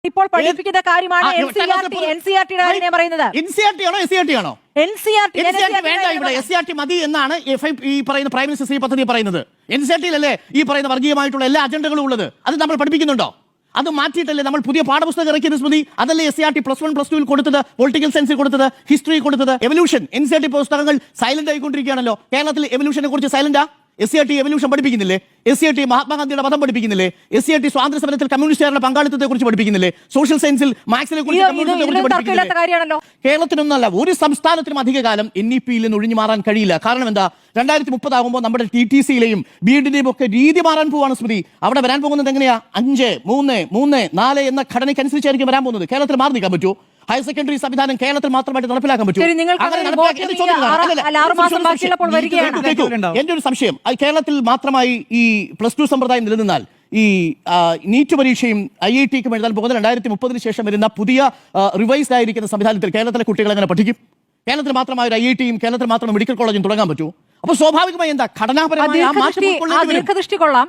ഇപ്പോൾ പഠിപ്പിക്കുന്ന കാര്യമാണ് എൻസിആർടി പറയുന്നത്. എൻസിആർടി ആണോ എസ്സിആർടി ആണോ? എൻസിആർടി വേണ്ട, ഇവിടെ എസ്സിആർടി മതി എന്നാണ് ഈ പറയുന്ന പ്രൈം മിനിസ്റ്റർ പദ്ധതി പറയുന്നത്. എൻസിആർടിയിലല്ലേ ഈ പറയുന്ന വർഗീയമായിട്ടുള്ള എല്ലാ അജണ്ടകളും ഉള്ളത്? അത് നമ്മൾ പഠിപ്പിക്കുന്നുണ്ടോ? അത് മാറ്റിയിട്ടല്ലേ നമ്മൾ പുതിയ പാഠപുസ്തകം ഇറക്കിയത് സ്മൃതി? അതല്ലേ എസ്സിആർടി +1 +2 കൊടുത്തത്, പൊളിറ്റിക്കൽ സയൻസിൽ കൊടുത്തത്, ഹിസ്റ്ററി കൊടുത്തത്? എവല്യൂഷൻ എൻസിആർടി പുസ്തകങ്ങൾ സൈലന്റ് ആയിക്കൊണ്ടിരിക്കുകയാണല്ലോ. കേരളത്തിൽ എവല്യൂഷനെ കുറിച്ച് സൈലന്റാ? എസ്സിആർടി എവല്യൂഷൻ പഠിപ്പിക്കുന്നില്ലേ? എസ്സിആർടി മഹാത്മാഗാന്ധിയുടെ വധം പഠിപ്പിക്കുന്നില്ലേ? എസ്സിആർടി സ്വാതന്ത്ര്യ സമരത്തിൽ കമ്മ്യൂണിസ്റ്റുകാരുടെ പങ്കാളിത്തത്തെ കുറിച്ച് പഠിപ്പിക്കുന്നില്ലേ? സോഷ്യൽ സയൻസിൽ മാത്സിനെ കുറിച്ച് പഠിപ്പിക്കുന്നില്ലേ? കേരളത്തിനൊന്നല്ല, ഒരു സംസ്ഥാനത്തിനും അധികകാലം NEP-യിൽ നിന്ന് ഒഴിഞ്ഞു മാറാൻ കഴിയില്ല. കാരണം എന്താ? 2030 ആകുമ്പോൾ നമ്മുടെ TTC-യിലെയും BED-ന്റെയും ഒക്കെ രീതി മാറാൻ പോവാണ് സ്മൃതി. അവിടെ വരാൻ പോകുന്നത് എങ്ങനെയാ? 5, 3, 3, 4 എന്ന ഘടനയ്ക്കനുസരിച്ചായിരിക്കും വരാൻ പോകുന്നത്. കേരളത്തിൽ മാറി നിൽക്കാൻ പറ്റുമോ? ഹയർ സെക്കൻഡറി സംവിധാനം കേരളത്തിൽ മാത്രമായിട്ട് നടപ്പിലാക്കാൻ പറ്റും? എന്റെ ഒരു സംശയം, കേരളത്തിൽ മാത്രമായി ഈ +2 സമ്പ്രദായം നിലനിന്നാൽ ഈ നീറ്റ് പരീക്ഷയും IIT-ക്കും എഴുതാൻ പോകുന്ന 2030 ശേഷം വരുന്ന പുതിയ റിവൈസ്ഡ് ആയിരിക്കുന്ന സംവിധാനത്തിൽ കേരളത്തിലെ കുട്ടികൾ എങ്ങനെ പഠിക്കും? കേരളത്തിൽ മാത്രമായ ഒരു IIT-യും കേരളത്തിൽ മാത്രം മെഡിക്കൽ കോളേജും തുടങ്ങാൻ പറ്റുമോ? അപ്പൊ സ്വാഭാവികമായി എന്താ ഘടനാപരമായ ദീർഘദൃഷ്ടി കൊള്ളാം.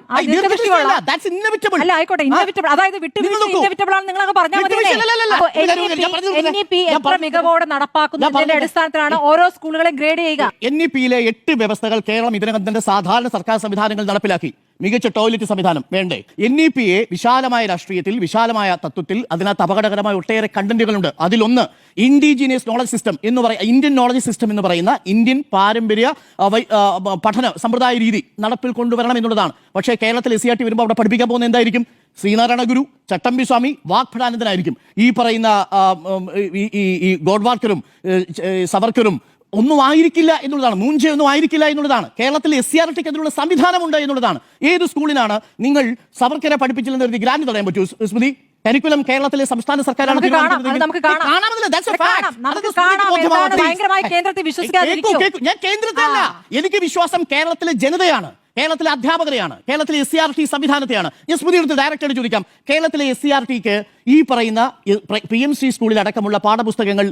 മികവോടെ നടപ്പാക്കുന്നതിന്റെ അടിസ്ഥാനത്തിലാണ് ഓരോ സ്കൂളുകളെ ഗ്രേഡ് ചെയ്യുക. NEP-യിലെ 8 വ്യവസ്ഥകൾ കേരളം ഇതിനകം തന്നെ സാധാരണ സർക്കാർ സംവിധാനങ്ങൾ നടപ്പിലാക്കി. മികച്ച ടോയ്ലറ്റ് സംവിധാനം വേണ്ടേ? NEP-യെ വിശാലമായ രാഷ്ട്രീയത്തിൽ, വിശാലമായ തത്വത്തിൽ അതിനകത്ത് അപകടകരമായ ഒട്ടേറെ കണ്ടന്റുകളുണ്ട്. അതിലൊന്ന് ഇൻഡിജിനിയസ് നോളജ് സിസ്റ്റം എന്ന് പറയുന്ന, ഇന്ത്യൻ നോളജ് സിസ്റ്റം എന്ന് പറയുന്ന ഇന്ത്യൻ പാരമ്പര്യ പഠന സമ്പ്രദായ രീതി നടപ്പിൽ കൊണ്ടുവരണം എന്നുള്ളതാണ്. പക്ഷേ കേരളത്തിൽ എസ്സിആർടി വരുമ്പോൾ അവിടെ പഠിപ്പിക്കാൻ പോകുന്നത് എന്തായിരിക്കും? ശ്രീനാരായണ ഗുരു, ചട്ടമ്പി സ്വാമി, വാഗ്ഭടാനന്ദനായിരിക്കും. ഈ പറയുന്ന ഈ ഗോഡ്വാർക്കറും സവർക്കറും ഒന്നും ആയിരിക്കില്ല എന്നുള്ളതാണ്. മൂഞ്ചെ ഒന്നും ആയിരിക്കില്ല എന്നുള്ളതാണ്. കേരളത്തിൽ എസ്സിആർടിക്ക് അതിനുള്ള സംവിധാനമുണ്ട് എന്നുള്ളതാണ്. ഏത് സ്കൂളിനാണ് നിങ്ങൾ സവർക്കറെ പഠിപ്പിച്ചില്ലെന്ന് കരുതി ഗ്രാന്റ് തടയാൻ പറ്റൂ സ്മൃതി? കരിക്കുലം കേരളത്തിലെ സംസ്ഥാന സർക്കാരാണ്. ഞാൻ കേന്ദ്രത്തിലല്ല, എനിക്ക് വിശ്വാസം കേരളത്തിലെ ജനതയാണ്, കേരളത്തിലെ അധ്യാപകരെയാണ്, കേരളത്തിലെ എസ്സിആർടി സംവിധാനത്തെയാണ്. ഞാൻ സ്മൃതിയെടുത്ത് ഡയറക്റ്റായിട്ട് ചോദിക്കാം, കേരളത്തിലെ എസ്സിആർടിക്ക് ഈ പറയുന്ന PMC സ്കൂളിൽ അടക്കമുള്ള പാഠപുസ്തകങ്ങൾ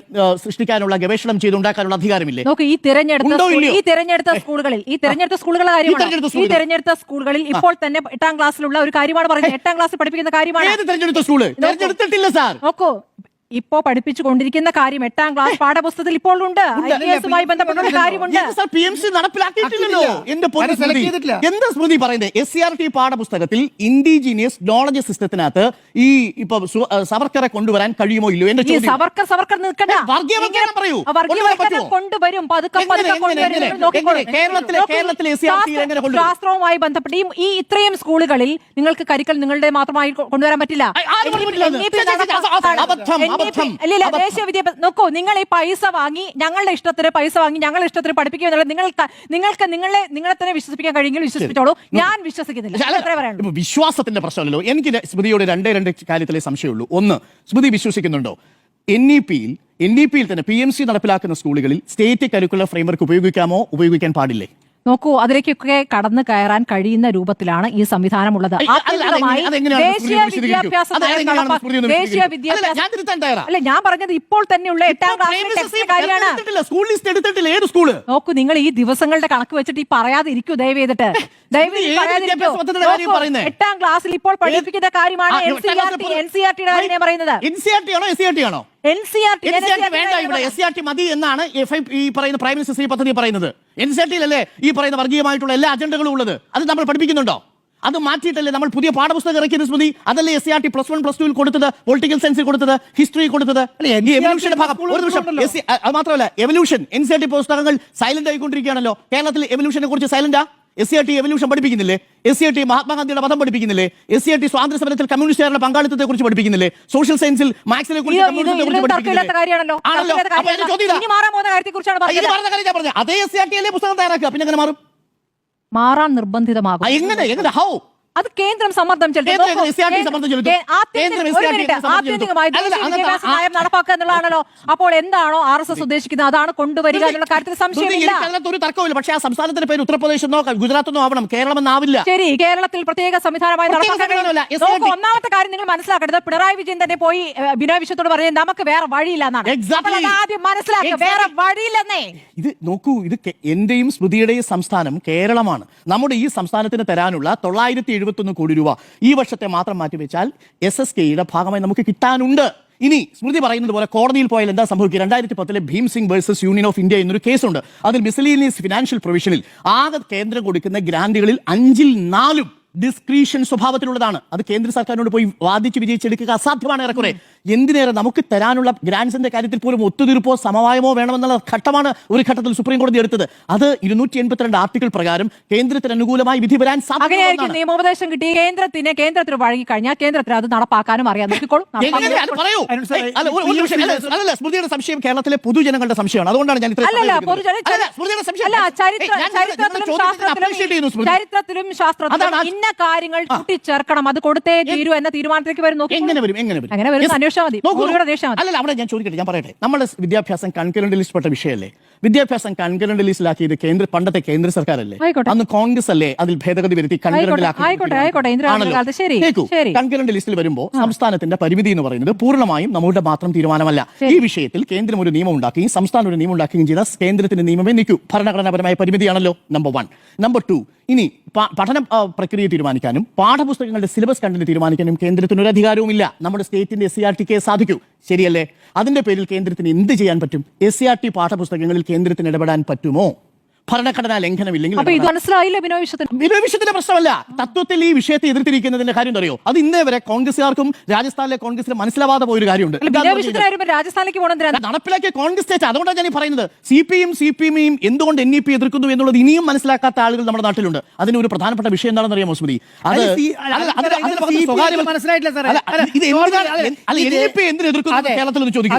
സൃഷ്ടിക്കാനുള്ള, ഗവേഷണം ചെയ്തുണ്ടാക്കാനുള്ള അധികാരമില്ലേ? ഈ തെരഞ്ഞെടുത്ത സ്കൂളുകളിൽ ഇപ്പോൾ തന്നെ 8ാം ക്ലാസ്സിലുള്ള ഒരു കാര്യമാണ് പറയുന്നത്. 8ാം ക്ലാസ്സിൽ പഠിപ്പിക്കുന്ന കാര്യമാണ്. ഏത് തെരഞ്ഞെടുത്ത സ്കൂള്? തെരഞ്ഞെടുത്തിട്ടില്ല സാർ. നോക്കൂ, ഇപ്പോ പഠിപ്പിച്ചുകൊണ്ടിരിക്കുന്ന കാര്യം 8ാം ക്ലാസ് പാഠപുസ്തകത്തിൽ ഇപ്പോൾ ഉണ്ട്. IAS-മായി ബന്ധപ്പെട്ട കാര്യമുണ്ട്. PMC നടപ്പിലാക്കിയിട്ടില്ലല്ലോ. എന്താ സ്മൃതി പറയുന്നത്? എസ്സിആർടി പാഠപുസ്തകത്തിൽ ഇൻഡിജിനിയസ് നോളജ് സിസ്റ്റത്തിനകത്ത് ഈ ഇപ്പൊ സവർക്കറെ കൊണ്ടുവരാൻ കഴിയുമോ ഇല്ലയോ? എന്റെ ചോദ്യം. സവർക്കർ നിൽക്കണ്ട, പറയൂ. കൊണ്ടുവരും. ശാസ്ത്രവുമായി ബന്ധപ്പെട്ട് ഈ ഇത്രയും സ്കൂളുകളിൽ നിങ്ങൾക്ക് കരിക്കൽ നിങ്ങളുടെ മാത്രമായി കൊണ്ടുവരാൻ പറ്റില്ല. ദേശീയ വിദ്യാഭ്യാസം നോക്കൂ, നിങ്ങൾ ഈ പൈസ വാങ്ങി ഞങ്ങളുടെ ഇഷ്ടത്തിന് ഞങ്ങളുടെ ഇഷ്ടത്തിന് പഠിപ്പിക്കുക എന്നുള്ളത് നിങ്ങളെ തന്നെ വിശ്വസിപ്പിക്കാൻ കഴിയുമെങ്കിൽ വിശ്വസിപ്പിച്ചോളൂ. ഞാൻ വിശ്വസിക്കുന്നില്ല. വിശ്വാസത്തിന്റെ പ്രശ്നമല്ലോ. എനിക്ക് സ്മൃതിയോട് രണ്ട് കാര്യത്തിലെ സംശയമുള്ളൂ. ഒന്ന്, സ്മൃതി വിശ്വസിക്കുന്നുണ്ടോ NEP-യിൽ തന്നെ PMC നടപ്പിലാക്കുന്ന സ്കൂളുകളിൽ സ്റ്റേറ്റ് കരിക്കുലർ ഫ്രെയിംവർക്ക് ഉപയോഗിക്കാമോ, ഉപയോഗിക്കാൻ പാടില്ലേ? നോക്കൂ, അതിലേക്കൊക്കെ കടന്നു കയറാൻ കഴിയുന്ന രൂപത്തിലാണ് ഈ സംവിധാനം ഉള്ളത്. അല്ല, ഞാൻ പറഞ്ഞത് ഇപ്പോൾ തന്നെയുള്ള 8ാം ക്ലാസ്സിലെ കാര്യമാണ്. നോക്കൂ, നിങ്ങൾ ഈ ദിവസങ്ങളുടെ കണക്ക് വെച്ചിട്ട് ഈ പറയാതെ ഇരിക്കൂ ദയവ് ചെയ്തിട്ട്. 8ാം ക്ലാസ്സിൽ ഇപ്പോൾ പഠിപ്പിക്കുന്ന കാര്യമാണ് എൻസിആർടി പറയുന്നത്. എൻസിആർടി വേണ്ട, ഇവിടെ എസ്സിആർടി മതി എന്നാണ് ഈ പറയുന്ന പ്രൈം മിനിസ്റ്റർ പദ്ധതി പറയുന്നത്. എൻസിആർടിയിലല്ലേ ഈ പറയുന്ന വർഗീയമായിട്ടുള്ള എല്ലാ അജണ്ടകളും ഉള്ളത്? അത് നമ്മൾ പഠിപ്പിക്കുന്നുണ്ടോ? അത് മാറ്റിയിട്ടല്ലേ നമ്മൾ പുതിയ പാഠപുസ്തകം ഇറക്കിയത് സ്മൃതി? അതല്ലേ എസ്സിആർടി +1 +2 കൊടുത്തത്, പൊളിറ്റിക്കൽ സയൻസിൽ കൊടുത്തത്, ഹിസ്റ്ററി കൊടുത്തത്? ഈ എവല്യൂഷന്റെ ഭാഗം. ഒരു നിമിഷം, അത് മാത്രമല്ല, എവല്യൂഷൻ എൻസിആർടി പുസ്തകങ്ങൾ സൈലന്റ് ആയിക്കൊണ്ടിരിക്കുകയാണല്ലോ. കേരളത്തിൽ എവല്യൂഷനെ കുറിച്ച് സൈലന്റാ? എസ്സിആർടി എവല്യൂഷൻ പഠിപ്പിക്കുന്നില്ലേ? എസ്സിആർടി മഹാത്മാഗാന്ധിയുടെ വധം പഠിപ്പിക്കുന്നില്ലേ? എസ്സിആർടി സ്വാതന്ത്ര്യ സമരത്തിൽ കമ്മ്യൂണിസ്റ്റുകാരുടെ പങ്കാളിത്തത്തെ കുറിച്ച് പഠിപ്പിക്കുന്നില്ലേ? സോഷ്യൽ സയൻസിൽ മാത്സിനെ കുറിച്ച് അതേ എസ്സിആർടി പുസ്തകം തയ്യാറാക്കുക. പിന്നെ എങ്ങനെ മാറാൻ നിർബന്ധിതമാകും? എങ്ങനെ? ഹൗ? അത് കേന്ദ്രം സമ്മർദ്ദം നടപ്പാക്കുക എന്നുള്ളതാണല്ലോ. അപ്പോൾ എന്താണോ RSS ഉദ്ദേശിക്കുന്നത് അതാണ് കൊണ്ടുവരിക എന്നുള്ള കാര്യത്തിൽ സംശയമില്ല. ഒരു തർക്കമില്ല. പക്ഷേ ആ സംസ്ഥാനത്തിന്റെ പേര് ഉത്തർപ്രദേശ് എന്നോ ഗുജറാത്ത് എന്നോ ആവണം, കേരളം എന്നാവില്ല. ശരി, കേരളത്തിൽ പ്രത്യേക സംവിധാനമായി നടപ്പാക്കാൻ. ഒന്നാമത്തെ കാര്യം നിങ്ങൾ മനസ്സിലാക്കേണ്ടത്, പിണറായി വിജയൻ തന്നെ പോയി ബിനോയ് വിശ്വത്തോട് പറയുന്നത് നമുക്ക് വേറെ വഴിയില്ല എന്നാണ്. ആദ്യം മനസ്സിലാക്കുക, വേറെ വഴിയില്ലെന്നേ. ഇത് നോക്കൂ, ഇത് എന്റെയും സ്മൃതിയുടെയും സംസ്ഥാനം കേരളമാണ്. നമ്മുടെ ഈ സംസ്ഥാനത്തിന് തരാനുള്ള 970 271 കോടി രൂപ ഈ വർഷത്തെ മാത്രം മാറ്റിവെച്ചാൽ SSKയുടെ ഭാഗമായി നമുക്ക് കിട്ടാനുണ്ട്. ഇനി സ്മൃതി പറയുന്നത് പോലെ കോടതിയിൽ പോയാൽ എന്താ സംഭവിക്കുക? 2010 Bhim Singh versus union of India എന്നൊരു കേസുണ്ട്. അതിൽ മിസലീനിയസ് ഫിനാൻഷ്യൽ പ്രൊവിഷനിൽ ആകെ കേന്ദ്രം കൊടുക്കുന്ന ഗ്രാന്റുകളിൽ 5-ൽ 4 ഡിസ്ക്രീഷൻ സ്വഭാവത്തിലുള്ളതാണ്. അത് കേന്ദ്ര സർക്കാരിനോട് പോയി വാദിച്ച് വിജയിച്ചെടുക്കുക അസാധ്യമാണ്. ഏറെക്കുറെ എന്തിനേറെ നമുക്ക് തരാനുള്ള ഗ്രാൻസിന്റെ കാര്യത്തിൽ പോലും ഒത്തുതീർപ്പോ സമവായമോ വേണമെന്നുള്ള ഘട്ടമാണ് ഒരു ഘട്ടത്തിൽ സുപ്രീം കോടതി എടുത്തത്. അത് 282 ആർട്ടിക്കിൾ പ്രകാരം കേന്ദ്രത്തിന് അനുകൂലമായി വിധി വരാൻ സാധ്യതയായിരിക്കും. നിയമോപദേശം കിട്ടി കേന്ദ്രത്തിന് വഴങ്ങി കഴിഞ്ഞാൽ കേന്ദ്രത്തിന് അത് നടപ്പാക്കാനും അറിയാം. സ്മൃതിയുടെ സംശയം കേരളത്തിലെ പൊതുജനങ്ങളുടെ സംശയമാണ്. അതുകൊണ്ടാണ് ഞാൻ ചരിത്രത്തിലും ശാസ്ത്രത്തിലും ഇന്ന കാര്യങ്ങൾ കൂട്ടിച്ചേർക്കണം, അത് കൊടുത്തേ തീരൂ എന്ന തീരുമാനത്തിലേക്ക് വരും. അങ്ങനെ വരുന്ന അന്വേഷിച്ചാൽ മതി. അല്ലല്ല, അവിടെ ഞാൻ ചോദിക്കട്ടെ, ഞാൻ പറയട്ടെ. നമ്മുടെ വിദ്യാഭ്യാസം കൺകറന്റ് ലിസ്റ്റ് പെട്ട വിഷയമല്ലേ? വിദ്യാഭ്യാസം കൺകറന്റ് ലിസ്റ്റിലാക്കിയത് പണ്ടത്തെ കേന്ദ്ര സർക്കാരല്ലേ? അന്ന് കോൺഗ്രസ് അല്ലേ അതിൽ ഭേദഗതി വരുത്തി കൺകറന്റ് ലിസ്റ്റിൽ വരുമ്പോൾ സംസ്ഥാനത്തിന്റെ പരിമിതി എന്ന് പറയുന്നത് പൂർണ്ണമായും നമ്മുടെ മാത്രം തീരുമാനമല്ല. ഈ വിഷയത്തിൽ കേന്ദ്രം ഒരു നിയമം ഉണ്ടാക്കുകയും സംസ്ഥാനം ഒരു നിയമം ഉണ്ടാക്കുകയും ചെയ്ത കേന്ദ്രത്തിന്റെ നിയമമേ നിൽക്കൂ. ഭരണഘടനാപരമായ പരിമിതിയാണല്ലോ നമ്പർ 1. നമ്പർ 2, ഇനി പഠന പ്രക്രിയ തീരുമാനിക്കാനും പാഠപുസ്തകങ്ങളുടെ സിലബസ് കണ്ടന്റ് തീരുമാനിക്കാനും കേന്ദ്രത്തിന് ഒരു അധികാരവുമില്ല. നമ്മുടെ സ്റ്റേറ്റിന്റെ SCRTക്ക് സാധിക്കൂ, ശരിയല്ലേ? അതിന്റെ പേരിൽ കേന്ദ്രത്തിന് എന്ത് ചെയ്യാൻ പറ്റും? SCRT പാഠപുസ്തകങ്ങളിൽ കേന്ദ്രത്തിന് ഇടപെടാൻ പറ്റുമോ? ഭരണഘടനാ ലംഘനമില്ലെങ്കിൽ വിനോവിഷത്തിന്റെ പ്രശ്നമല്ല. തത്വത്തിൽ ഈ വിഷയത്തെ എതിർത്തിരിക്കുന്നതിന്റെ കാര്യം അറിയോ? അത് ഇന്നേ വരെ കോൺഗ്രസുകാർക്കും രാജസ്ഥാനിലെ കോൺഗ്രസിന് മനസ്സിലാവാതെ പോയൊരു കാര്യമുണ്ട്. നടപ്പിലാക്കിയ കോൺഗ്രസ് സ്റ്റേറ്റ്. അതുകൊണ്ടാണ് ഞാൻ പറയുന്നത് CPM എന്തുകൊണ്ട് NEP എതിർക്കുന്നു എന്നുള്ളത് ഇനിയും മനസ്സിലാക്കാത്ത ആളുകൾ നമ്മുടെ നാട്ടിലുണ്ട്. അതിന് ഒരു പ്രധാനപ്പെട്ട വിഷയം എന്താണെന്ന് അറിയാമോ സ്മൃതി? എന്തിനു എതിർക്കുന്നു കേരളത്തിൽ ചോദിക്കും.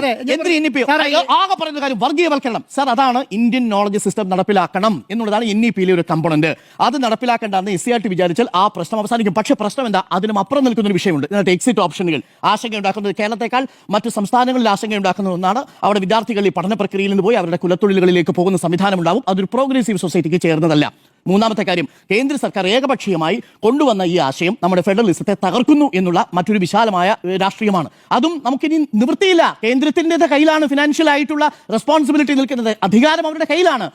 ആകെ പറയുന്ന കാര്യം വർഗീയവൽക്കരണം. സാർ, അതാണ് ഇന്ത്യൻ നോളജ് സിസ്റ്റം നടപ്പിലാക്കുക എന്നുള്ളതാണ് NEPയിലെ ഒരു കമ്പോണന്റ്. അത് നടപ്പിലാക്കേണ്ടെന്ന് SCRT വിചാരിച്ചാൽ ആ പ്രശ്നം അവസാനിക്കും. പക്ഷേ പ്രശ്നം എന്താ? അതിനും അപ്പുറം നിൽക്കുന്ന ഒരു വിഷയമുണ്ട്. ഇതിനകത്ത് എക്സിറ്റ് ഓപ്ഷനുകൾ ആശങ്കയുണ്ടാക്കുന്നത് കേരളത്തെക്കാൾ മറ്റു സംസ്ഥാനങ്ങളിൽ ആശങ്കയുണ്ടാക്കുന്ന ഒന്നാണ്. അവിടെ വിദ്യാർത്ഥികൾ ഈ പഠന പ്രക്രിയയിൽ നിന്ന് പോയി അവരുടെ കുലത്തൊഴിലുകളിലേക്ക് പോകുന്ന സംവിധാനം ഉണ്ടാവും. അതൊരു പ്രോഗ്രസീവ് സൊസൈറ്റിക്ക് ചേർന്നതല്ല. മൂന്നാമത്തെ കാര്യം, കേന്ദ്ര സർക്കാർ ഏകപക്ഷീയമായി കൊണ്ടുവന്ന ഈ ആശയം നമ്മുടെ ഫെഡറലിസത്തെ തകർക്കുന്നു എന്നുള്ള മറ്റൊരു വിശാലമായ രാഷ്ട്രീയമാണ്. അതും നമുക്കിനി നിവൃത്തിയില്ല. കേന്ദ്രത്തിന്റെ കയ്യിലാണ് ഫിനാൻഷ്യൽ ആയിട്ടുള്ള റെസ്പോൺസിബിലിറ്റി നിൽക്കുന്നത്. അധികാരം അവരുടെ കയ്യിലാണ്.